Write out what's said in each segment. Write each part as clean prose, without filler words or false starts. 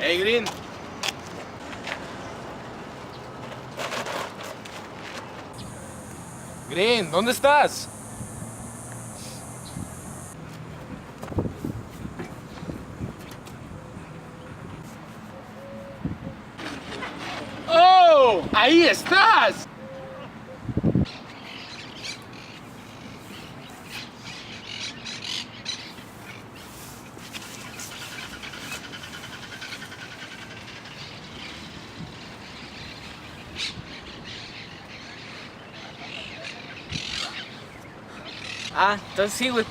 Hey, Green. Green, ¿dónde estás? ¡Oh! ¡Ahí estás! Ah, entonces sí, güey.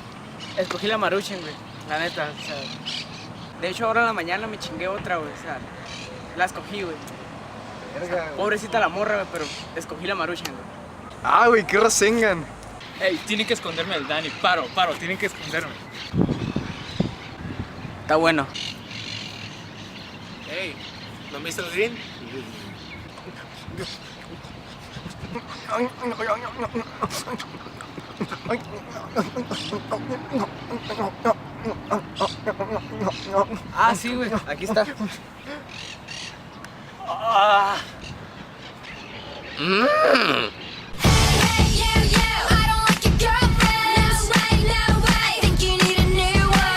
Escogí la Maruchan, güey. La neta, o sea. De hecho, ahora en la mañana me chingué otra, güey. O sea, la escogí, güey. O sea, pobrecita la morra, güey, pero escogí la Maruchan, güey. Ah, güey, qué resengan. Ey, tienen que esconderme del Dani. Paro, tienen que esconderme. Está bueno. Hey, ¿no viste el Green? Ah, sí, güey. Aquí está. Mm.